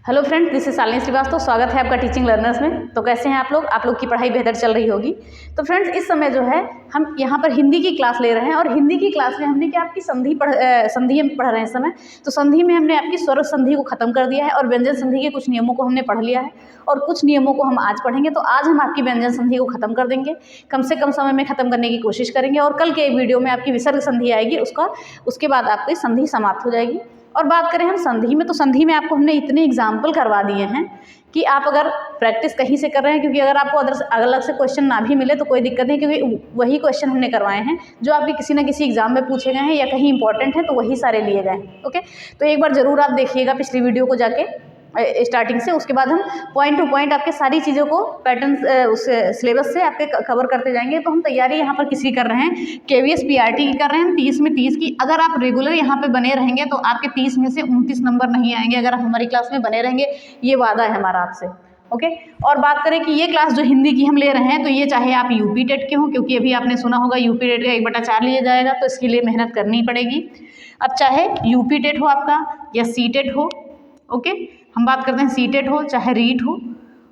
Hello friends, this is Shalini Shrivastava. स्वागत है आपका टीचिंग लर्नर्स में। तो कैसे हैं आप लोग की पढ़ाई बेहतर चल रही होगी। तो फ्रेंड्स, इस समय जो है हम यहाँ पर हिंदी की क्लास ले रहे हैं और हिंदी की क्लास में हमने क्या आपकी संधि में पढ़ रहे हैं इस समय। तो संधि में हमने आपकी स्वर संधि को खत्म कर दिया है और व्यंजन संधि के कुछ नियमों को हमने पढ़ लिया है और कुछ नियमों को हम आज पढ़ेंगे। तो आज हम आपकी व्यंजन संधि को खत्म कर देंगे, कम से कम समय में खत्म करने की कोशिश करेंगे और कल के वीडियो में आपकी विसर्ग संधि आएगी, उसके बाद आपकी संधि समाप्त हो जाएगी। और बात करें हम संधि में, तो संधि में आपको हमने इतने एग्जाम्पल करवा दिए हैं कि आप अगर प्रैक्टिस कहीं से कर रहे हैं, क्योंकि अगर आपको अलग से क्वेश्चन ना भी मिले तो कोई दिक्कत नहीं, क्योंकि वही क्वेश्चन हमने करवाए हैं जो आपके किसी ना किसी एग्जाम में पूछे गए हैं या कहीं इंपॉर्टेंट है, तो वही सारे लिए गए हैं। ओके, तो एक बार जरूर आप देखिएगा पिछली वीडियो को जाके स्टार्टिंग से। उसके बाद हम पॉइंट टू पॉइंट आपके सारी चीज़ों को पैटर्न उस सिलेबस से आपके कवर करते जाएंगे। तो हम तैयारी यहाँ पर किसी कर रहे हैं, KVS PRT की कर रहे हैं, 30 में 30 की। अगर आप रेगुलर यहाँ पे बने रहेंगे तो आपके 30 में से 29 नंबर नहीं आएंगे, अगर आप हमारी क्लास में बने रहेंगे। ये वादा है हमारा आपसे। ओके, और बात करें कि ये क्लास जो हिंदी की हम ले रहे हैं, तो ये चाहे आप यूपी टेट के हों, क्योंकि अभी आपने सुना होगा यूपी टेट का 1/4 लिया जाएगा, तो इसके लिए मेहनत करनी पड़ेगी। अब चाहे यूपी टेट हो आपका या सी टेट हो, ओके, हम बात करते हैं सी टेट हो चाहे रीट हो,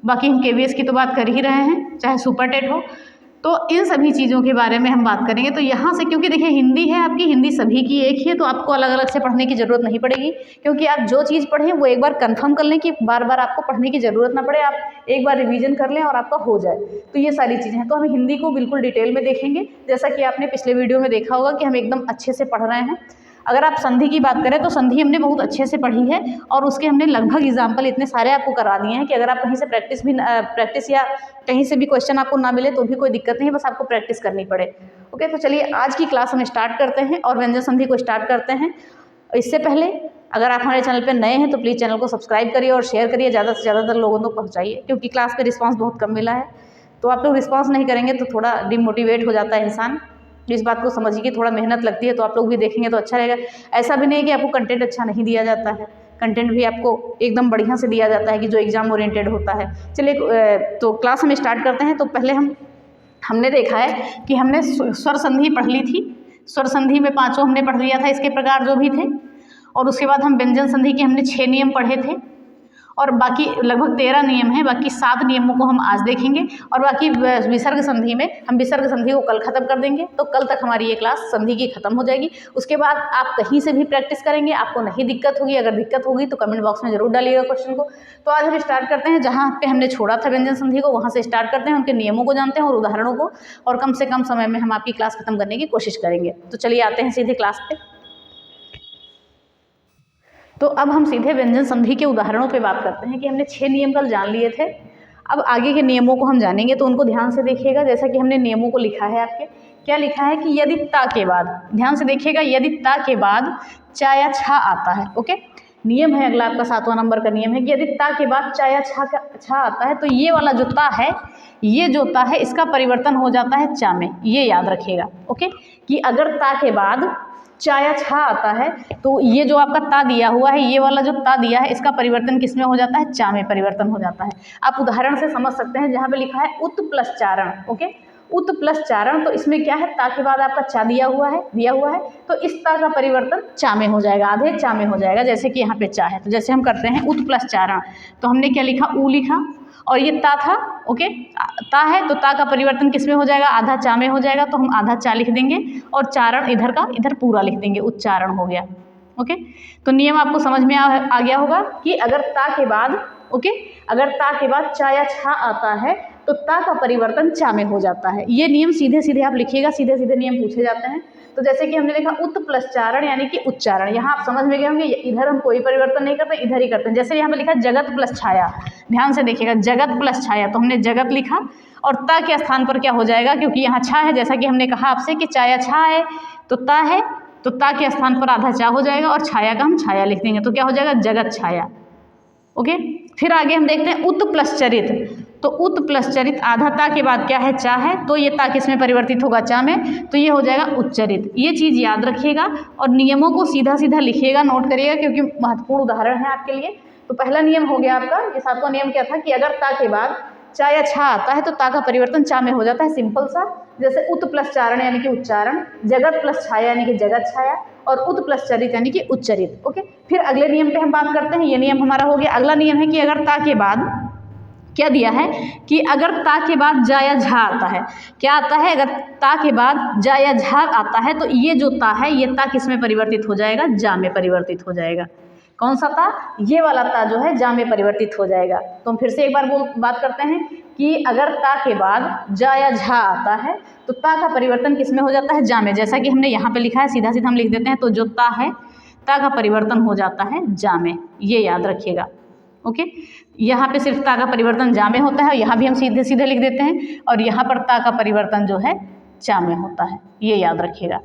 बाकी हम KVS की तो बात कर ही रहे हैं, चाहे सुपर टेट हो, तो इन सभी चीज़ों के बारे में हम बात करेंगे। तो यहाँ से, क्योंकि देखिए हिंदी है आपकी, हिंदी सभी की एक ही है, तो आपको अलग अलग से पढ़ने की ज़रूरत नहीं पड़ेगी, क्योंकि आप जो चीज़ पढ़ें वो एक बार कंफर्म कर लें कि बार बार आपको पढ़ने की ज़रूरत ना पड़े, आप एक बार रिवीजन कर लें और आपका हो जाए। तो ये सारी चीज़ें हैं। तो हम हिंदी को बिल्कुल डिटेल में देखेंगे, जैसा कि आपने पिछले वीडियो में देखा होगा कि हम एकदम अच्छे से पढ़ रहे हैं। अगर आप संधि की बात करें तो संधि हमने बहुत अच्छे से पढ़ी है और उसके हमने लगभग एग्जाम्पल इतने सारे आपको करा दिए हैं कि अगर आप कहीं से प्रैक्टिस या कहीं से भी क्वेश्चन आपको ना मिले तो भी कोई दिक्कत नहीं है, बस आपको प्रैक्टिस करनी पड़े। ओके, तो चलिए आज की क्लास हम स्टार्ट करते हैं और व्यंजन संधि को स्टार्ट करते हैं। इससे पहले अगर आप हमारे चैनल पर नए हैं तो प्लीज़ चैनल को सब्सक्राइब करिए और शेयर करिए, ज़्यादा से ज़्यादातर लोगों तक पहुँचाइए, क्योंकि क्लास पर रिस्पॉन्स बहुत कम मिला है। तो आप लोग रिस्पॉन्स नहीं करेंगे तो थोड़ा डिमोटिवेट हो जाता है इंसान। इस बात को समझिए कि थोड़ा मेहनत लगती है, तो आप लोग भी देखेंगे तो अच्छा रहेगा। ऐसा भी नहीं है कि आपको कंटेंट अच्छा नहीं दिया जाता है, कंटेंट भी आपको एकदम बढ़िया से दिया जाता है कि जो एग्जाम ओरिएंटेड होता है। चलिए, तो क्लास हम स्टार्ट करते हैं। तो पहले हमने देखा है कि हमने स्वर संधि पढ़ ली थी। स्वर संधि में 5 हमने पढ़ लिया था, इसके प्रकार जो भी थे, और उसके बाद हम व्यंजन संधि के हमने 6 नियम पढ़े थे और बाकी लगभग 13 नियम हैं। बाकी 7 नियमों को हम आज देखेंगे और बाकी विसर्ग संधि में हम विसर्ग संधि को कल खत्म कर देंगे। तो कल तक हमारी ये क्लास संधि की खत्म हो जाएगी। उसके बाद आप कहीं से भी प्रैक्टिस करेंगे, आपको नहीं दिक्कत होगी। अगर दिक्कत होगी तो कमेंट बॉक्स में जरूर डालिएगा क्वेश्चन को। तो आज हम स्टार्ट करते हैं जहाँ पे हमने छोड़ा था व्यंजन संधि को, वहाँ से स्टार्ट करते हैं, उनके नियमों को जानते हैं और उदाहरणों को, और कम से कम समय में हम आपकी क्लास खत्म करने की कोशिश करेंगे। तो चलिए आते हैं सीधे क्लास पे। तो अब हम सीधे व्यंजन संधि के उदाहरणों पे बात करते हैं कि हमने 6 नियम कल जान लिए थे। अब आगे के नियमों को हम जानेंगे, तो उनको ध्यान से देखिएगा। जैसा कि हमने नियमों को लिखा है, आपके क्या लिखा है कि यदि ता के बाद, ध्यान से देखिएगा, यदि ता के बाद चा या छा आता है। ओके, नियम है अगला आपका 7वां नंबर का नियम है कि यदि ता के बाद चा या छा आता है तो ये वाला जो ता है, ये जो ता है इसका परिवर्तन हो जाता है चा में। ये याद रखिएगा। ओके, कि अगर ता के बाद चा या छा आता है तो ये जो आपका ता दिया हुआ है, ये वाला जो ता दिया है, इसका परिवर्तन किस में हो जाता है? चा में परिवर्तन हो जाता है। आप उदाहरण से समझ सकते हैं, जहाँ पे लिखा है उत प्लस चारण। ओके, उत प्लस चारण, तो इसमें क्या है? ता के बाद आपका चा दिया हुआ है, तो इस ता का परिवर्तन चा में हो जाएगा, आधे चा में हो जाएगा। जैसे कि यहाँ पे चा है, तो जैसे हम करते हैं उत प्लस चारण, तो हमने क्या लिखा? ऊ लिखा और ये ता था। ओके, ता है तो ता का परिवर्तन किस में हो जाएगा? आधा चा में हो जाएगा, तो हम आधा चा लिख देंगे और चारण इधर का इधर पूरा लिख देंगे, उच्चारण हो गया। ओके, तो नियम आपको समझ में आ गया होगा कि अगर ता के बाद, ओके, अगर ता के बाद चा या छा आता है तो ता का परिवर्तन चा में हो जाता है। ये नियम सीधे सीधे आप लिखिएगा, सीधे सीधे नियम पूछे जाते हैं। तो जैसे कि हमने देखा उत प्लस चारण यानी कि उच्चारण, यहाँ आप समझ में गए होंगे, इधर हम कोई परिवर्तन नहीं करते, इधर ही करते हैं। जैसे यहाँ पे लिखा जगत प्लस छाया, ध्यान से देखिएगा, जगत प्लस छाया, तो हमने जगत लिखा और ता के स्थान पर क्या हो जाएगा? क्योंकि यहाँ छा है, जैसा कि हमने कहा आपसे कि चा या छा है तो ता है, तो ता के स्थान पर आधा चा हो जाएगा और छाया का हम छाया लिख देंगे, तो क्या हो जाएगा? जगत छाया। ओके, फिर आगे हम देखते हैं उत प्लस चरित। तो उत प्लस चरित, आधा ता के बाद क्या है? चा है, तो ये ता किस में परिवर्तित होगा? चा में, तो ये हो जाएगा उच्चरित। ये चीज़ याद रखिएगा और नियमों को सीधा सीधा लिखिएगा, नोट करिएगा, क्योंकि महत्वपूर्ण उदाहरण है आपके लिए। तो पहला नियम हो गया आपका, ये 7वां नियम क्या था कि अगर ता के बाद चा या छा आता है तो ता का परिवर्तन चा में हो जाता है, सिंपल सा। जैसे उत प्लस चारण यानी कि उच्चारण, जगत प्लस छाया यानी कि जगत छाया, और उत प्लस चरित यानी कि उच्चरित। ओके, फिर अगले नियम पे हम बात करते हैं। ये नियम हमारा हो गया। अगला नियम है कि अगर ता के बाद क्या दिया है कि अगर ता के बाद जा या झा आता है, क्या आता है, अगर ता के बाद जा या झा आता है तो ये जो ता है ये ता किस में परिवर्तित हो जाएगा, जा में परिवर्तित हो जाएगा। कौन सा ता, ये वाला ता जो है जा में परिवर्तित हो जाएगा। तो हम फिर से एक बार बात करते हैं कि अगर ता के बाद जा या झा आता है तो ता का परिवर्तन किस में हो जाता है, जा में। जैसा कि हमने यहाँ पे लिखा है, सीधा सीधा हम लिख देते हैं। तो जो ता है, ता का परिवर्तन हो जाता है जा में, ये याद रखिएगा। ओके, यहाँ पे सिर्फ ता का परिवर्तन जा में होता है, यहाँ भी हम सीधे सीधे लिख देते हैं, और यहाँ पर ता का परिवर्तन जो है चा में होता है, ये याद रखिएगा।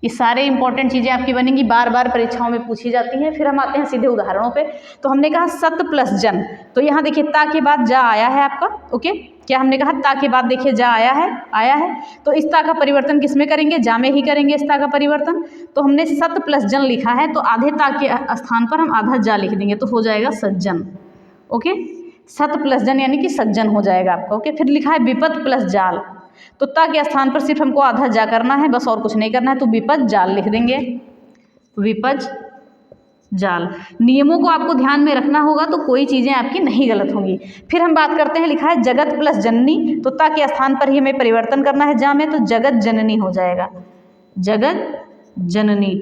ये सारे इंपॉर्टेंट चीज़ें आपकी बनेंगी, बार बार परीक्षाओं में पूछी जाती हैं। फिर हम आते हैं सीधे उदाहरणों पे। तो हमने कहा सत प्लस जन, तो यहाँ देखिए ता के बाद जा आया है आपका। ओके, क्या हमने कहा, ता के बाद देखिए जा आया है, तो इस ता का परिवर्तन किस में करेंगे, जा में ही करेंगे इस ता का परिवर्तन। तो हमने सत प्लस जन लिखा है, तो आधे ता के स्थान पर हम आधा जा लिख देंगे, तो हो जाएगा सज्जन। ओके, सत प्लस जन यानी कि सज्जन हो जाएगा आपका। ओके, फिर लिखा है विपद प्लस जाल, तो ता के स्थान पर सिर्फ हमको आधा जा करना है, बस और कुछ नहीं करना है, तो विपद जाल लिख देंगे, विपज जाल। नियमों को आपको ध्यान में रखना होगा तो कोई चीज़ें आपकी नहीं गलत होंगी। फिर हम बात करते हैं, लिखा है जगत प्लस जननी, तो ता के स्थान पर ही हमें परिवर्तन करना है जा में, तो जगत जननी हो जाएगा, जगत जननी।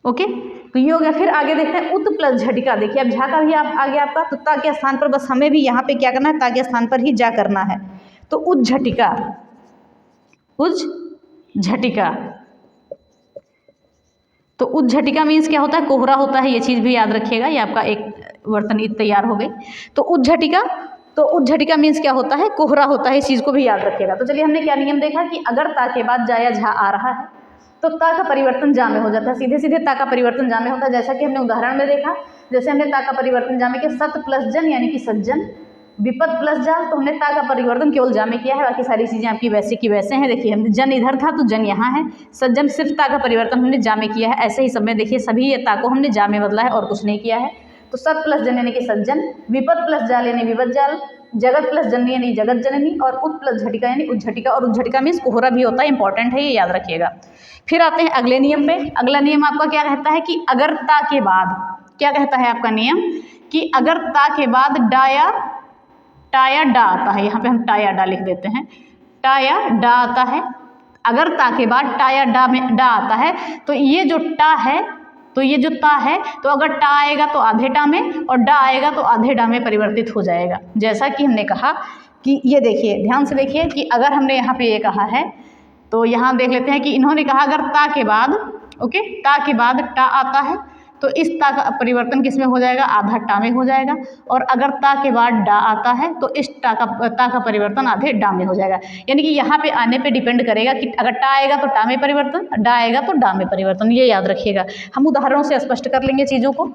ओके, तो ये हो गया। फिर आगे देखते हैं उत प्लस झटिका। देखिए अब झा का भी आ गया आपका, तो ता के स्थान पर बस हमें भी यहाँ पे क्या करना है, ता के स्थान पर ही जा करना है, तो उज झटिका, उज झटिका। तो उज झटिका मीन्स क्या होता है, कोहरा होता है, ये चीज़ भी याद रखिएगा। ये आपका एक वर्तन ईद तैयार हो गई। तो उज झटिका, तो उज झटिका मीन्स क्या होता है, कोहरा होता है, इस चीज़ को भी याद रखिएगा। तो चलिए हमने क्या नियम देखा कि अगर ता के बाद जा या झा आ रहा है तो ता का परिवर्तन जा में हो जाता है, सीधे सीधे ता का परिवर्तन जा में होता है। जैसा कि हमने उदाहरण में देखा, जैसे हमने ता का परिवर्तन जा में किया, सत प्लस जन यानी कि सज्जन, विपद प्लस जाल, तो हमने ता का परिवर्तन केवल जा में किया है, बाकी सारी चीज़ें आपकी वैसे की वैसे हैं। देखिए हमने जन इधर था तो जन यहाँ है, सज्जन सिर्फ ता का परिवर्तन हमने जा में किया है। ऐसे ही सब में देखिए सभी ये ता को हमने जा में बदला है और कुछ नहीं किया है। तो सत प्लस जन यानी कि सज्जन, विपद प्लस जाल यानी विपद जाल, जगत प्लस जननी यानी जगत जननी, और उत प्लस झटिका यानी उज्झटिका। और उज्झटिका मीन्स कोहरा भी होता है, इंपॉर्टेंट है, ये याद रखिएगा। फिर आते हैं अगले नियम पे। अगला नियम आपका क्या कहता है कि अगर ता के बाद, क्या कहता है आपका नियम कि अगर ता के बाद डाया टाया डा आता है, यहाँ पे हम टाया डा लिख देते हैं, टाया डा आता है। अगर ता के बाद टाया डा में डा आता है तो ये जो टा है, तो ये जो ता है, तो अगर टा आएगा तो आधे टा में और डा आएगा तो आधे डा में परिवर्तित हो जाएगा। जैसा कि हमने कहा कि ये देखिए, ध्यान से देखिए कि अगर हमने यहाँ पे ये कहा है, तो यहाँ देख लेते हैं कि इन्होंने कहा अगर ता के बाद, ओके, ता के बाद टा आता है तो इस ता का परिवर्तन किस में हो जाएगा, आधा टा में हो जाएगा। और अगर ता के बाद डा आता है तो इस ता का परिवर्तन आधे डा में हो जाएगा। यानी कि यहाँ पे आने पे डिपेंड करेगा कि अगर टा आएगा तो टा में परिवर्तन, डा आएगा तो डा में परिवर्तन, ये याद रखिएगा। हम उदाहरणों से स्पष्ट कर लेंगे चीज़ों को।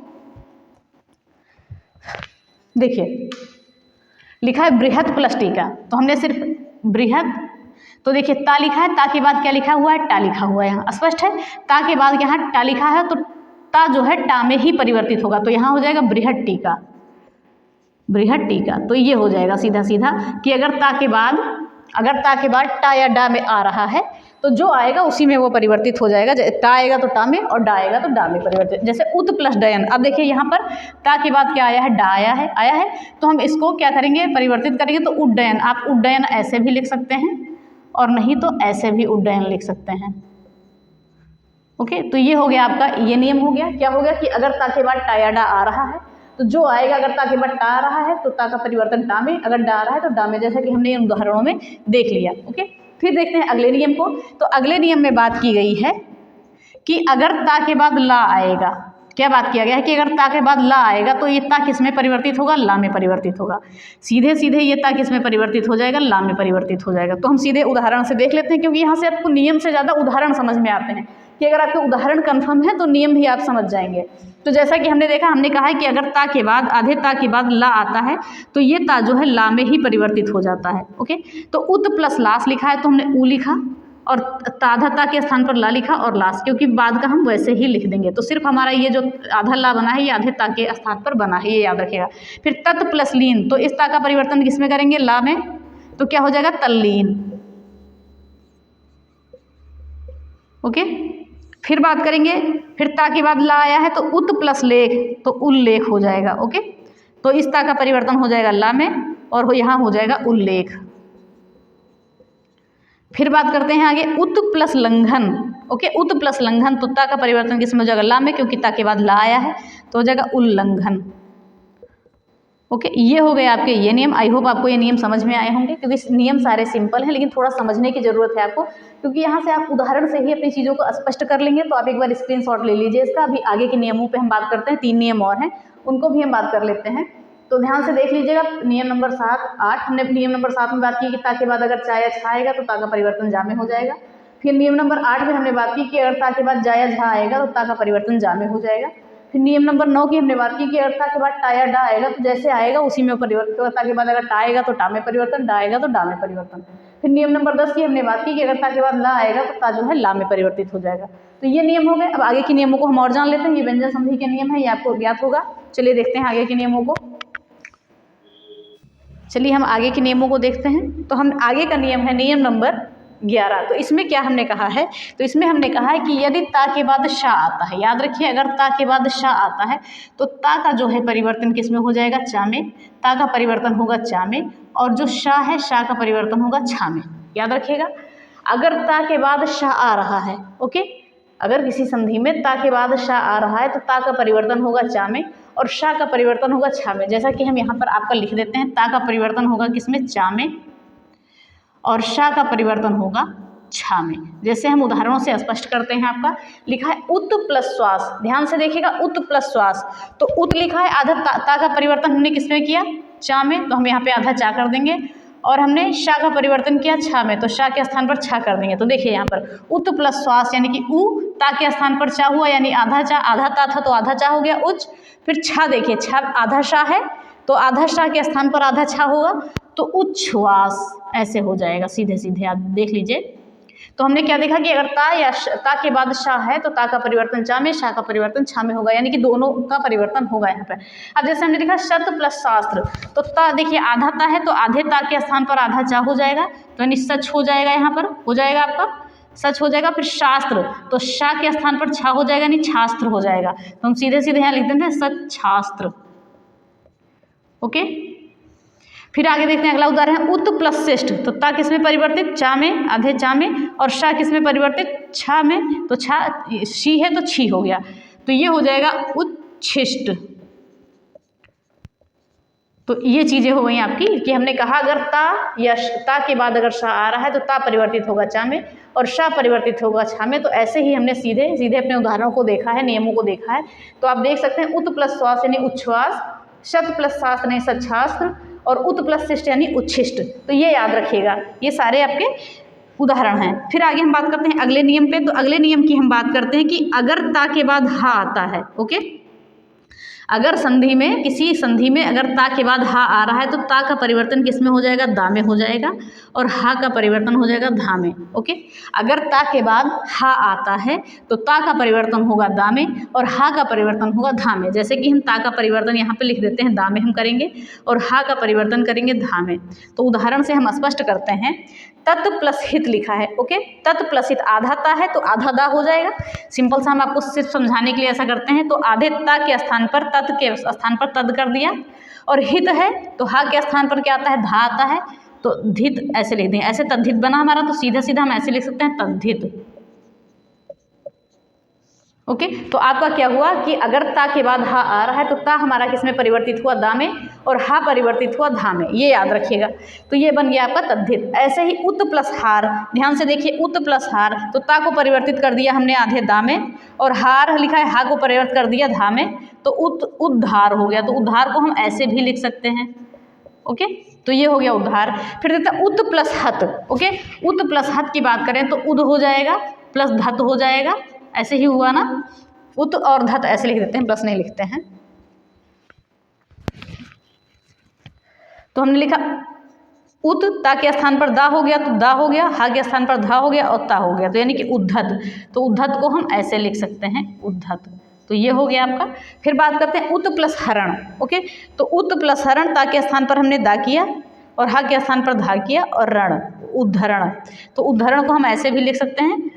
देखिए लिखा है बृहत प्लस टीका, तो हमने सिर्फ बृहत, तो देखिए ता लिखा है, ता के बाद क्या लिखा हुआ है, टा लिखा हुआ है, यहाँ स्पष्ट है। ता के बाद यहाँ टा लिखा है तो ता जो है टा में ही परिवर्तित होगा, तो यहाँ हो जाएगा बृहत टीका, बृहत टीका। तो ये हो जाएगा सीधा सीधा कि अगर ता के बाद टा या डा में आ रहा है तो जो आएगा उसी में वो परिवर्तित हो जाएगा। ता आएगा तो टा में और डा आएगा तो डा में परिवर्तित। जैसे उत प्लस डयन, अब देखिए यहाँ पर ता के बाद क्या आया है, डा आया है, तो हम इसको क्या करेंगे, परिवर्तित करेंगे। तो उड्डयन, आप उड्डयन ऐसे भी लिख सकते हैं और नहीं तो ऐसे भी उड्डयन लिख सकते हैं। ओके, तो ये हो गया आपका, ये नियम हो गया। क्या हो गया कि अगर ता के बाद टा या डा आ रहा है तो जो आएगा, अगर ता के बाद टा आ रहा है तो ता का परिवर्तन टा में, अगर डा आ रहा है तो डा में, जैसा कि हमने इन उदाहरणों में देख लिया। ओके, फिर देखते हैं अगले नियम को। तो अगले नियम में बात की गई है कि अगर ता के बाद ला आएगा, क्या बात किया गया है कि अगर ता के बाद ला आएगा तो ये ता किस में परिवर्तित होगा, ला में परिवर्तित होगा। सीधे सीधे ये ता किस में परिवर्तित हो जाएगा, ला में परिवर्तित हो जाएगा। तो हम सीधे उदाहरण से देख लेते हैं, क्योंकि यहाँ से आपको नियम से ज़्यादा उदाहरण समझ में आते हैं कि अगर आपके उदाहरण कन्फर्म है तो नियम भी आप समझ जाएंगे। तो जैसा कि हमने देखा, हमने कहा है कि अगर ता के बाद, आधे ता के बाद ला आता है तो ये ता जो है ला में ही परिवर्तित हो जाता है। ओके, तो उत प्लस लास लिखा है तो हमने ऊ लिखा, और आधा ता के स्थान पर ला लिखा और लास, क्योंकि बाद का हम वैसे ही लिख देंगे। तो सिर्फ हमारा ये जो आधा ला बना है ये आधे ता के स्थान पर बना है, ये याद रखिएगा। फिर तत् प्लस लीन, तो इस ता का परिवर्तन किसमें करेंगे? ला में, तो क्या हो जाएगा? तल्लीन। ओके, फिर बात करेंगे, फिर ता के बाद ला आया है तो उत प्लस लेख, तो उल्लेख हो जाएगा। ओके, तो इस ता का परिवर्तन हो जाएगा ला में और यहाँ हो जाएगा उल्लेख। फिर बात करते हैं आगे, उत प्लस लंघन। ओके, उत प्लस लंघन, तो ता का परिवर्तन किसमें हो जाएगा? ला में, क्योंकि ता के बाद ला आया है तो हो जाएगा उल्लंघन। ओके, ये हो गए आपके ये नियम। आई होप आपको ये नियम समझ में आए होंगे, क्योंकि नियम सारे सिंपल हैं लेकिन थोड़ा समझने की ज़रूरत है आपको, क्योंकि यहाँ से आप उदाहरण से ही अपनी चीज़ों को स्पष्ट कर लेंगे। तो आप एक बार स्क्रीनशॉट ले लीजिए इसका। अभी आगे के नियमों पे हम बात करते हैं, 3 नियम और हैं, उनको भी हम बात कर लेते हैं। तो ध्यान से देख लीजिएगा, नियम नंबर 7, 8 हमने नियम नंबर 7 में बात की कि ता के बाद अगर चा या छा आएगा तो ता का परिवर्तन जा में हो जाएगा। फिर नियम नंबर 8 में हमने बात की कि अगर ता के बाद जा या झा आएगा तो ता का परिवर्तन जा में हो जाएगा। फिर नियम नंबर 9 की हमने बात की कि अगर ता के बाद टा या डा आएगा तो जैसे आएगा उसी में परिवर्तन होगा। ता के बाद अगर टा आएगा तो टा में परिवर्तन, डा आएगा तो डा में परिवर्तन। फिर नियम नंबर 10 की हमने बात की कि अगर ता के बाद ला आएगा तो ता जो है ला में परिवर्तित हो जाएगा। तो ये नियम हो गए। अब आगे के नियमों को हम और जान लेते हैं। ये व्यंजन संधि के नियम है, ये आपको ज्ञात होगा। चलिए देखते हैं आगे के नियमों को। चलिए हम आगे के नियमों को देखते हैं। तो हम आगे का नियम है नियम नंबर 11। तो इसमें क्या हमने कहा है? तो इसमें हमने कहा है कि यदि ता के बाद शा आता है, याद रखिए, अगर ता के बाद शा आता है तो ता का जो है परिवर्तन किस में हो जाएगा? चा में। ता का परिवर्तन होगा चा में, और जो शा है, शा का परिवर्तन होगा छा में। याद रखिएगा, अगर ता के बाद शा आ रहा है, ओके, अगर किसी संधि में ता के बाद शा आ रहा है तो ता का परिवर्तन होगा चा में और शा का परिवर्तन होगा छा में। जैसा कि हम यहाँ पर आपका लिख देते हैं, ता का परिवर्तन होगा किसमें? चा में, और शा का परिवर्तन होगा छा में। जैसे हम उदाहरणों से स्पष्ट करते हैं, आपका लिखा है उत प्लस श्वास। ध्यान से देखिएगा, उत प्लस श्वास, तो उत लिखा है, आधा ता का परिवर्तन हमने किसमें किया? चा में, तो हम यहाँ पे आधा चा कर देंगे। और हमने शा का परिवर्तन किया छा में, तो शा के स्थान पर छा कर देंगे। तो देखिए यहाँ पर उत प्लस श्वास यानी कि उ, ता के स्थान पर चा हुआ, यानी आधा चा, आधा ता था तो आधा चा हो गया उच्च। फिर छा, देखिए छा आधा शा है तो आधा शा के स्थान पर आधा छा होगा, तो उच्छ्वास ऐसे हो जाएगा। सीधे सीधे आप देख लीजिए। तो हमने क्या देखा कि अगर ता या ता के बाद शा है तो ता का परिवर्तन चा में, शा का परिवर्तन छा में होगा, यानी कि दोनों का परिवर्तन होगा यहाँ पर। अब जैसे हमने देखा शत प्लस शास्त्र, तो ता देखिए आधा ता है तो आधे ता के स्थान पर आधा चा हो जाएगा, तो यानी सच हो जाएगा, यहाँ पर हो जाएगा आपका सच हो जाएगा। फिर शास्त्र, तो शा के स्थान पर छा हो जाएगा, यानी छास्त्र हो जाएगा। तो हम सीधे सीधे यहाँ लिख देते हैं सच छास्त्र। ओके, फिर आगे देखते हैं अगला उदाहरण है उत प्लस शिष्ट। तो ता किस में परिवर्तित? चा में, आधे चा में, और शा किस में परिवर्तित? छा में, तो छा शी है तो छी हो गया, तो ये हो जाएगा उच्छिष्ट। तो ये चीज़ें हो गई आपकी कि हमने कहा अगर ता या ता के बाद अगर शा आ रहा है तो ता परिवर्तित होगा चा में और शा परिवर्तित होगा छा में। तो ऐसे ही हमने सीधे सीधे अपने उदाहरणों को देखा है, नियमों को देखा है। तो आप देख सकते हैं उत प्लस श्वास यानी उच्छ्वास, शत प्लस शास्त्र यानी सच्छास्त्र, और उत प्लस शिष्ट यानी उच्छिष्ट। तो ये याद रखिएगा, ये सारे आपके उदाहरण हैं। फिर आगे हम बात करते हैं अगले नियम पे। तो अगले नियम की हम बात करते हैं कि अगर ता के बाद हा आता है, ओके, अगर संधि में, किसी संधि में अगर ता के बाद हा आ रहा है तो ता का परिवर्तन किस में हो जाएगा? दा में हो जाएगा, और हा का परिवर्तन हो जाएगा धा में। ओके, अगर ता के बाद हा आता है तो ता का परिवर्तन होगा दा में और हा का परिवर्तन होगा धा में। जैसे कि हम ता का परिवर्तन यहाँ पे लिख देते हैं, दा में हम करेंगे, और हा का परिवर्तन करेंगे धा में। तो उदाहरण से हम स्पष्ट करते हैं, तत् प्लस हित लिखा है, ओके, तत् प्लस हित, आधा ता है तो आधा दा हो जाएगा। सिंपल सा हम आपको सिर्फ समझाने के लिए ऐसा करते हैं। तो आधे ता के स्थान पर तत् के स्थान पर तद कर दिया, और हित है तो हा के स्थान पर क्या आता है? धा आता है, तो धित ऐसे लिख दें। ऐसे तद्धित बना हमारा, तो सीधा सीधा हम ऐसे लिख सकते हैं तद्धित। ओके, तो आपका क्या हुआ कि अगर ता के बाद हा आ रहा है तो ता हमारा किस में परिवर्तित हुआ? दा में, और हा परिवर्तित हुआ धा में। ये याद रखिएगा। तो ये बन गया आपका तद्धित। ऐसे ही उत प्लस हार, ध्यान से देखिए, उत प्लस हार, तो ता को परिवर्तित कर दिया हमने आधे दा में, और हार लिखा है, हा को परिवर्तित कर दिया धा में, तो उद्धार हो गया। तो उद्धार को हम ऐसे भी लिख सकते हैं। ओके, तो ये हो गया उद्धार। फिर देखते हैं उत प्लस हत। ओके, उत प्लस हत की बात करें तो उद हो जाएगा प्लस धत हो जाएगा, ऐसे ही हुआ ना, उत और धत ऐसे लिख देते हैं, प्लस नहीं लिखते हैं। तो हमने लिखा उत, ता के स्थान पर दा हो गया तो दा हो गया, हा के स्थान पर धा हो गया और ता हो गया, तो यानी कि उद्धत। तो उद्धत को हम ऐसे लिख सकते हैं, उद्धत। तो ये हो गया आपका। फिर बात करते हैं उत प्लस हरण। ओके, तो उत प्लस हरण, ता के स्थान पर हमने दा किया और हा के स्थान पर धा किया और रण, उद्धरण। तो उद्धरण को हम ऐसे भी लिख सकते हैं,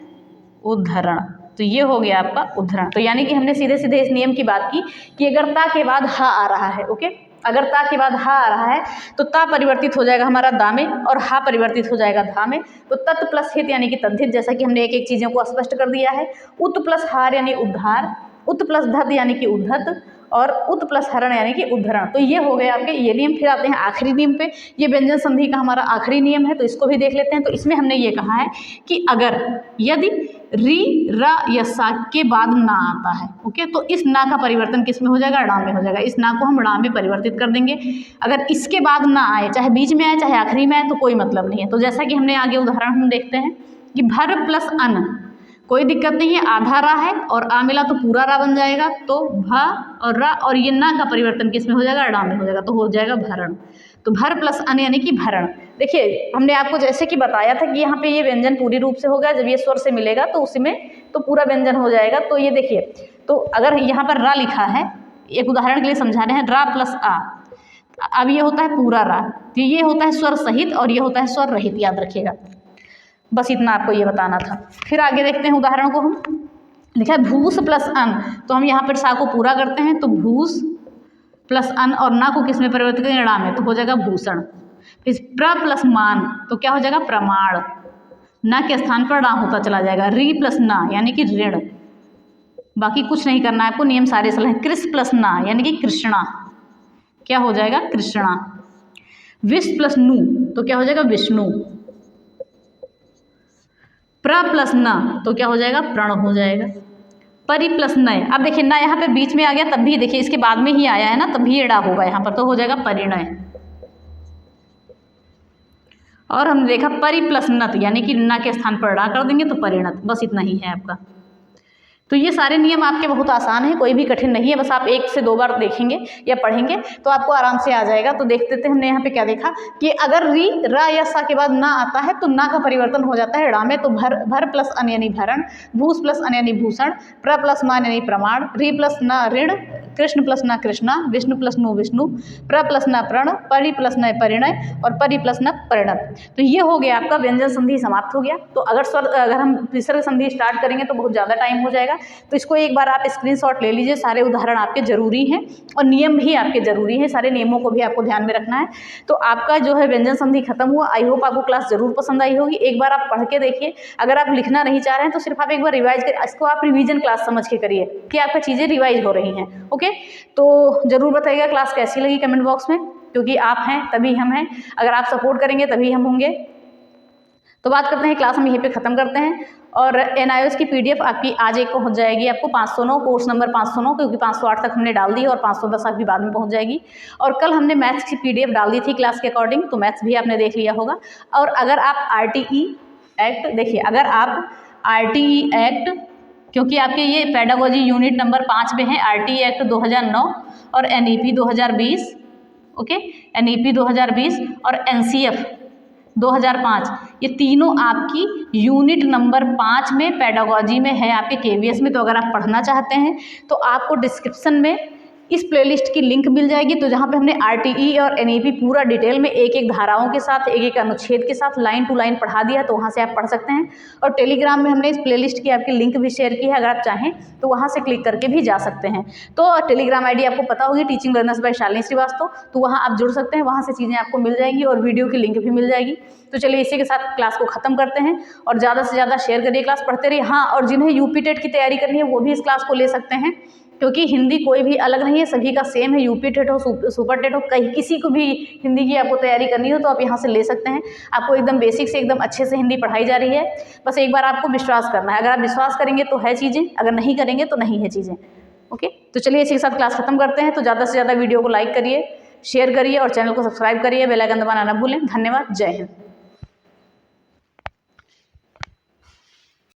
उद्धरण। तो ये हो गया आपका उद्धरण। तो यानी कि हमने सीधे सीधे इस नियम की बात की कि अगर ता के बाद हा आ रहा है, ओके, अगर ता के बाद हा आ रहा है तो ता परिवर्तित हो जाएगा हमारा दा में और हा परिवर्तित हो जाएगा धा में। तो तत् प्लस हित यानी कि तद्धित, जैसा कि हमने एक एक चीज़ों को स्पष्ट कर दिया है। उत प्लस हार यानी उद्धार, उत प्लस धत यानी कि उद्धत और उत प्लस हरण यानी कि उद्धरण। तो ये हो गए आपके ये नियम। फिर आते हैं आखिरी नियम पे। ये व्यंजन संधि का हमारा आखिरी नियम है, तो इसको भी देख लेते हैं। तो इसमें हमने ये कहा है कि अगर यदि री, रा या सा के बाद ना आता है, ओके, तो इस ना का परिवर्तन किस में हो जाएगा, ड़ा में हो जाएगा। इस ना को हम ड़ा में परिवर्तित कर देंगे। अगर इसके बाद ना आए, चाहे बीच में आए चाहे आखिरी में आए, तो कोई मतलब नहीं है। तो जैसा कि हमने आगे उदाहरण हम देखते हैं कि भर प्लस अन, कोई दिक्कत नहीं है, आधा रा है और आ मिला तो पूरा रा बन जाएगा। तो भा और रा और ये ना का परिवर्तन किस में हो जाएगा, ड़ा में हो जाएगा, तो हो जाएगा भरण। तो भर प्लस अन यानी कि भरण। देखिए हमने आपको जैसे कि बताया था कि यहाँ पे ये व्यंजन पूरी रूप से होगा, जब ये स्वर से मिलेगा तो उसी में तो पूरा व्यंजन हो जाएगा। तो ये देखिए, तो अगर यहाँ पर रा लिखा है, एक उदाहरण के लिए समझा रहे हैं, रा प्लस आ, अब ये होता है पूरा रा, तो ये होता है स्वर सहित और ये होता है स्वर रहित, याद रखिएगा। बस इतना आपको ये बताना था। फिर आगे देखते हैं उदाहरण को। हम लिखा है भूस प्लस अन, तो हम यहाँ पर सा को पूरा करते हैं, तो भूस प्लस अन और ना को किस में परिवर्तित करेंगे, ड़ा में, तो हो जाएगा भूषण। फिर प्र प्लस मान, तो क्या हो जाएगा, प्रमाण। ना के स्थान पर ड़ा होता चला जाएगा। री प्लस ना यानी कि ऋण। बाकी कुछ नहीं करना है आपको, नियम सारे सरल हैं। कृष प्लस ना यानी कि कृष्णा, क्या हो जाएगा, कृष्णा। विष प्लस नु, तो क्या हो जाएगा, विष्णु। प्र प्लस न, तो क्या हो जाएगा, प्रण हो जाएगा। परि प्लस नय, अब देखिए ना यहाँ पे बीच में आ गया, तब भी देखिए इसके बाद में ही आया है ना, तब भी एड़ा होगा यहाँ पर, तो हो जाएगा परिणय। और हमने देखा परि प्लस नत यानी कि ना के स्थान पर ड़ा कर देंगे तो परिणत। बस इतना ही है आपका। तो ये सारे नियम आपके बहुत आसान हैं, कोई भी कठिन नहीं है। बस आप 1 से 2 बार देखेंगे या पढ़ेंगे तो आपको आराम से आ जाएगा। तो देखते थे हमने यहाँ पे क्या देखा कि अगर री, रा या सा के बाद ना आता है तो ना का परिवर्तन हो जाता है ड़ा में। तो भर प्लस अन यानी भरण, भूस प्लस अन यानी भूषण, प्र प्लस मान यानी प्रमाण, री प्लस न ऋण, कृष्ण प्लस न कृष्णा, विष्णु प्लस नु विष्णु, प्र प्लस न प्रण, परि प्लस न परिणय और परि प्लस न परिणत। तो ये हो गया आपका व्यंजन संधि समाप्त हो गया। तो अगर हम विसर्ग संधि स्टार्ट करेंगे तो बहुत ज़्यादा टाइम हो जाएगा। तो इसको एक बार आप स्क्रीनशॉट ले लीजिए। सारे उदाहरण आपके जरूरी हैं और नियम भी आपके जरूरी हैं, सारे नियमों को भी आपको ध्यान में रखना है। तो आपका जो है व्यंजन संधि खत्म हुआ। आई होप आपको क्लास जरूर पसंद आई होगी। एक बार आप पढ़ के देखिए। अगर आप लिखना नहीं चाह रहे हैं तो सिर्फ आप एक बार रिवाइज कर, इसको आप रिवीजन क्लास समझ के करिए कि आपका चीज़ें रिवाइज हो रही हैं। ओके, तो जरूर बताइएगा क्लास कैसी लगी कमेंट बॉक्स में, क्योंकि आप हैं तभी हम हैं। अगर आप सपोर्ट करेंगे तभी हम होंगे। तो बात करते हैं, क्लास हम यहीं पे ख़त्म करते हैं। और NIOS की PDF आपकी आज एक पहुंच जाएगी आपको 509, कोर्स नंबर 509, क्योंकि 508 तक हमने डाल दी है और 510 आपकी बाद में पहुंच जाएगी। और कल हमने मैथ्स की PDF डाल दी थी क्लास के अकॉर्डिंग, तो मैथ्स भी आपने देख लिया होगा। और अगर आप RTE एक्ट देखिए, अगर आप RTE एक्ट, क्योंकि आपके ये पेडागोजी यूनिट नंबर 5 में है, RTE एक्ट 2009 और NEP 2020, ओके, NEP 2020 और NCF 2005, ये तीनों आपकी यूनिट नंबर 5 में पेडागोजी में है, आपके KVS में। तो अगर आप पढ़ना चाहते हैं तो आपको डिस्क्रिप्शन में इस प्लेलिस्ट की लिंक मिल जाएगी। तो जहाँ पे हमने RTE और NEP पूरा डिटेल में एक एक धाराओं के साथ, एक एक अनुच्छेद के साथ लाइन टू लाइन पढ़ा दिया, तो वहाँ से आप पढ़ सकते हैं। और टेलीग्राम में हमने इस प्लेलिस्ट की आपकी लिंक भी शेयर की है, अगर आप चाहें तो वहाँ से क्लिक करके भी जा सकते हैं। तो टेलीग्राम ID आपको पता होगी, teaching learners by Shalini Shrivastava. तो वहाँ आप जुड़ सकते हैं, वहाँ से चीज़ें आपको मिल जाएंगी और वीडियो की लिंक भी मिल जाएगी। तो चलिए इसी के साथ क्लास को ख़त्म करते हैं और ज़्यादा से ज़्यादा शेयर करिए, क्लास पढ़ते रहिए। हाँ, और जिन्हें UP टेट की तैयारी करनी है वो भी इस क्लास को ले सकते हैं, क्योंकि हिंदी कोई भी अलग नहीं है, सभी का सेम है। UP टेट हो, सुपर टेट हो, कहीं किसी को भी हिंदी की आपको तैयारी करनी हो तो आप यहाँ से ले सकते हैं। आपको एकदम बेसिक से एकदम अच्छे से हिंदी पढ़ाई जा रही है। बस एक बार आपको विश्वास करना है। अगर आप विश्वास करेंगे तो है चीज़ें, अगर नहीं करेंगे तो नहीं है चीज़ें। ओके, तो चलिए इसी के साथ क्लास खत्म करते हैं। तो ज़्यादा से ज़्यादा वीडियो को लाइक करिए, शेयर करिए और चैनल को सब्सक्राइब करिए, बेल आइकन दबाना ना भूलें। धन्यवाद, जय हिंद।